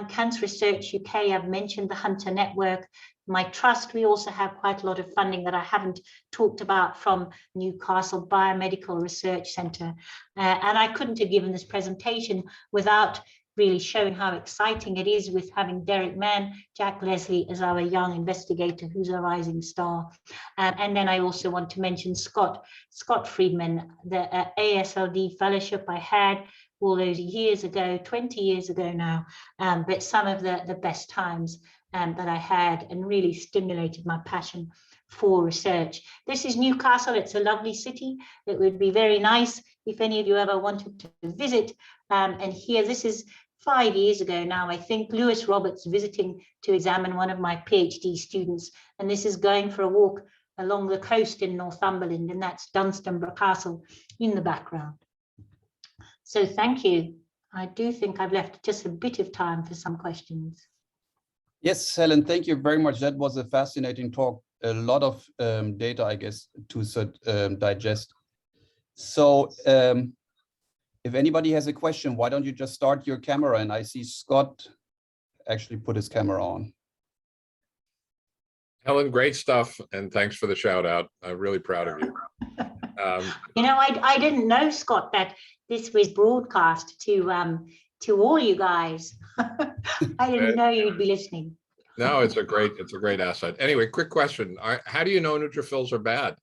Cancer Research UK, I've mentioned the Hunter Network. My trust, we also have quite a lot of funding that I haven't talked about from Newcastle Biomedical Research Centre. And I couldn't have given this presentation without really showing how exciting it is with having Derek Mann, Jack Leslie as our young investigator, who's a rising star. And then I also want to mention Scott Friedman, the ASLD fellowship I had all those years ago, 20 years ago now, but some of the best times that I had, and really stimulated my passion for research. This is Newcastle. It's a lovely city. It would be very nice if any of you ever wanted to visit. And here, this is 5 years ago now, I think, Lewis Roberts visiting to examine one of my PhD students. And this is going for a walk along the coast in Northumberland, and that's Dunstanburgh Castle in the background. So thank you. I do think I've left just a bit of time for some questions. Yes, Helen, thank you very much. That was a fascinating talk. A lot of data, I guess, to digest. So if anybody has a question, why don't you just start your camera? And I see Scott actually put his camera on. Helen, great stuff. And thanks for the shout out. I'm really proud of you. You know, I didn't know, Scott, that this was broadcast to all you guys. I didn't know you'd be listening. No, it's a great asset. Anyway, quick question. How do you know neutrophils are bad?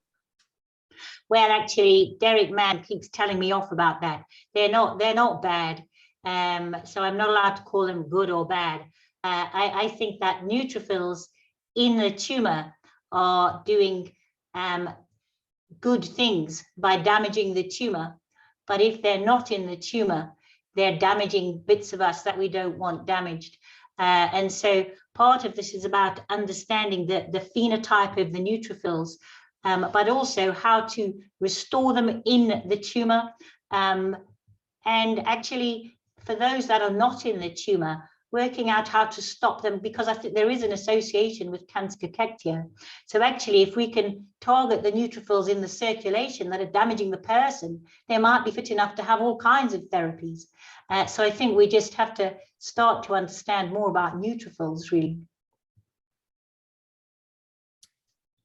Well, actually, Derek Mann keeps telling me off about that. They're not bad. So I'm not allowed to call them good or bad. I think that neutrophils in the tumor are doing good things by damaging the tumor. But if they're not in the tumor, they're damaging bits of us that we don't want damaged. And so part of this is about understanding the phenotype of the neutrophils, but also how to restore them in the tumor. And actually, for those that are not in the tumor, working out how to stop them, because I think there is an association with cancer cachexia. So actually, if we can target the neutrophils in the circulation that are damaging the person, they might be fit enough to have all kinds of therapies. So I think we just have to start to understand more about neutrophils, really.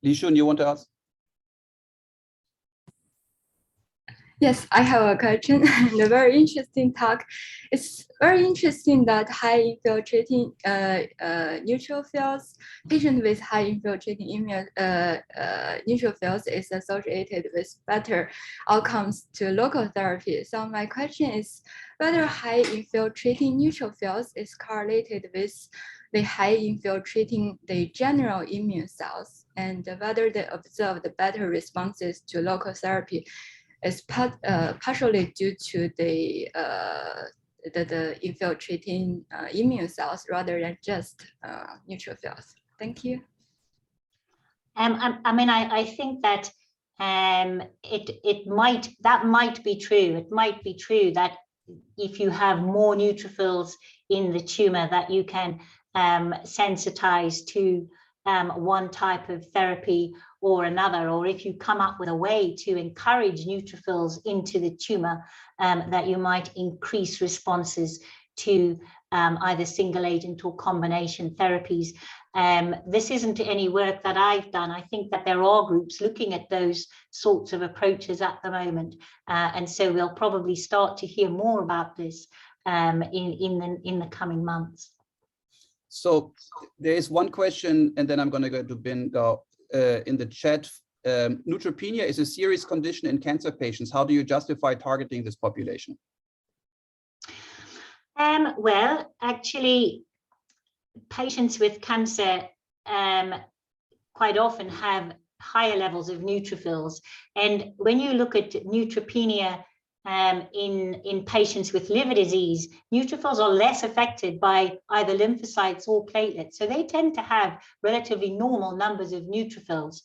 Li Shun, you want to ask? Yes, I have a question and a very interesting talk. It's very interesting that high infiltrating neutrophils, patient with high infiltrating immune neutrophils is associated with better outcomes to local therapy. So my question is whether high infiltrating neutrophils is correlated with the high infiltrating the general immune cells, and whether they observe the better responses to local therapy is partially due to the infiltrating immune cells rather than just neutrophils. Thank you. I mean, I think that that might be true. It might be true that if you have more neutrophils in the tumor, that you can sensitize to one type of therapy or another, or if you come up with a way to encourage neutrophils into the tumor, that you might increase responses to either single agent or combination therapies. This isn't any work that I've done. I think that there are groups looking at those sorts of approaches at the moment. And so we'll probably start to hear more about this in the coming months. So there is one question, and then I'm going to go to Bin in the chat. Neutropenia is a serious condition in cancer patients. How do you justify targeting this population? Well, actually, patients with cancer quite often have higher levels of neutrophils. And when you look at neutropenia in patients with liver disease, neutrophils are less affected by either lymphocytes or platelets. So they tend to have relatively normal numbers of neutrophils.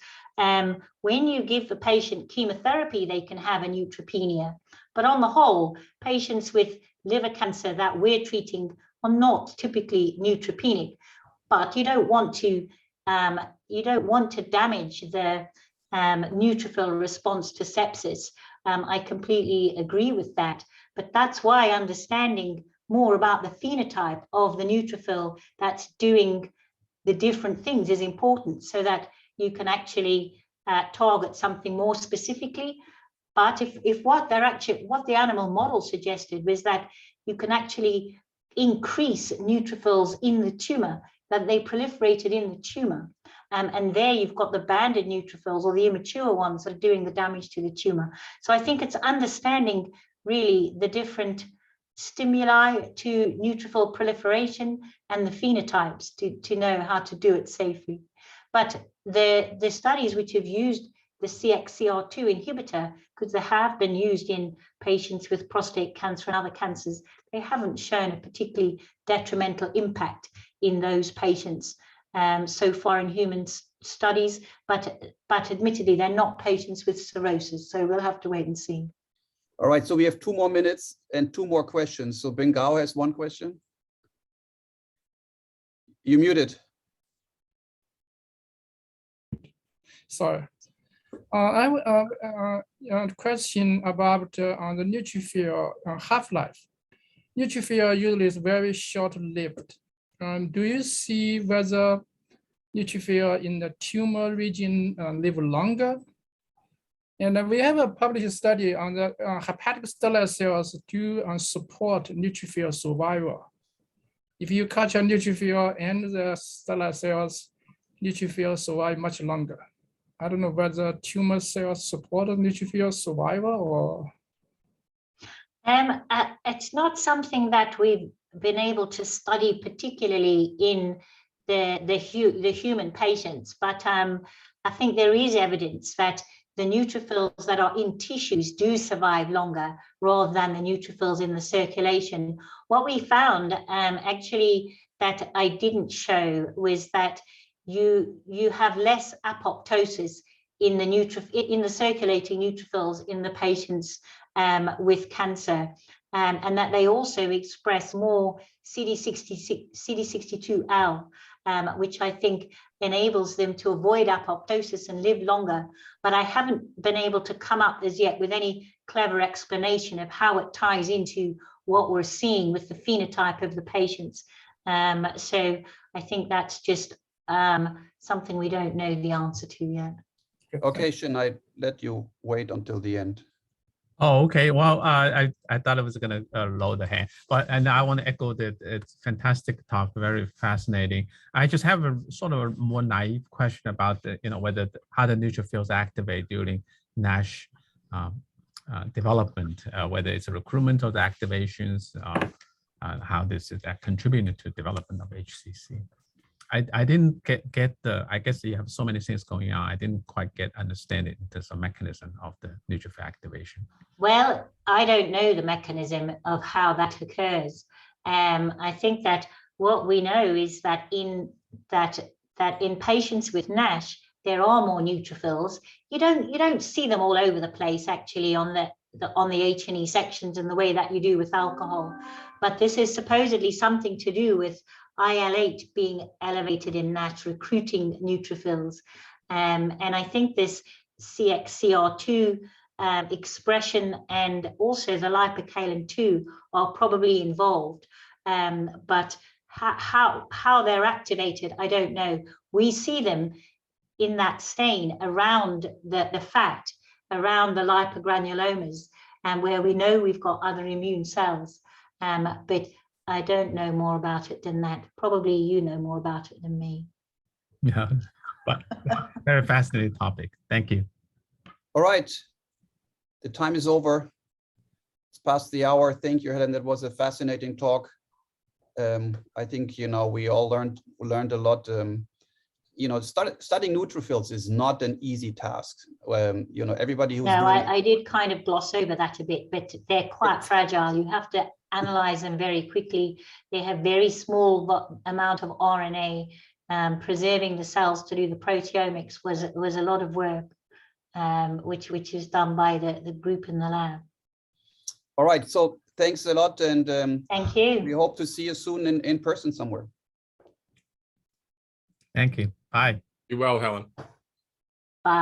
When you give the patient chemotherapy, they can have a neutropenia. But on the whole, patients with liver cancer that we're treating are not typically neutropenic. But you don't want to damage the neutrophil response to sepsis. I completely agree with that, but that's why understanding more about the phenotype of the neutrophil that's doing the different things is important, so that you can actually target something more specifically. But if what the animal model suggested was that you can actually increase neutrophils in the tumor, that they proliferated in the tumor. And there you've got the banded neutrophils, or the immature ones, that are doing the damage to the tumor. So I think it's understanding really the different stimuli to neutrophil proliferation and the phenotypes to know how to do it safely. But the studies which have used the CXCR2 inhibitor, because they have been used in patients with prostate cancer and other cancers, they haven't shown a particularly detrimental impact in those patients so far in human studies, but admittedly, they're not patients with cirrhosis, so we'll have to wait and see. All right, so we have 2 more minutes and 2 more questions. So Bin Gao has 1 question. You muted. Sorry. I have a question about the neutrophil half-life. Neutrophil usually is very short-lived. Do you see whether neutrophil in the tumor region live longer? And we have a published study on the hepatic stellar cells to support neutrophil survival. If you culture neutrophil and the stellar cells, neutrophil survive much longer. I don't know whether tumor cells support neutrophil survival or. It's not something that we've been able to study particularly in the human patients, but I think there is evidence that the neutrophils that are in tissues do survive longer rather than the neutrophils in the circulation. What we found actually that I didn't show was that you have less apoptosis in the circulating neutrophils in the patients with cancer, and that they also express more CD62L, which I think enables them to avoid apoptosis and live longer. But I haven't been able to come up as yet with any clever explanation of how it ties into what we're seeing with the phenotype of the patients. So I think that's just something we don't know the answer to yet. Okay, Shin, I let you wait until the end. Oh, okay. Well, I thought I was gonna lower the hand, and I want to echo that it's fantastic talk, very fascinating. I just have a sort of a more naive question about the, whether how the neutrophils activate during NASH development, whether it's a recruitment or the activations, how this is contributing to development of HCC. I didn't get the, I guess you have so many things going on. I didn't quite understand it in terms of mechanism of the neutrophil activation. Well, I don't know the mechanism of how that occurs. I think that what we know is that in patients with NASH, there are more neutrophils. You don't see them all over the place actually on the H&E sections in the way that you do with alcohol. But this is supposedly something to do with IL-8 being elevated in NASH, recruiting neutrophils. And I think this CXCR2 expression and also the lipocalin-2 are probably involved. But how they're activated, I don't know. We see them in that stain around the fat, around the lipogranulomas, and where we know we've got other immune cells. But I don't know more about it than that. Probably you know more about it than me. Yeah, but very fascinating topic. Thank you. All right. The time is over. It's past the hour. Thank you, Helen. That was a fascinating talk. I think, we all learned a lot. Studying neutrophils is not an easy task. Everybody who's No, I did kind of gloss over that a bit, but they're quite fragile. You have to analyze them very quickly. They have very small amount of RNA. Preserving the cells to do the proteomics was a lot of work, which is done by the group in the lab. All right, so thanks a lot, and thank you. We hope to see you soon in person somewhere. Thank you. Bye. Be well, Helen.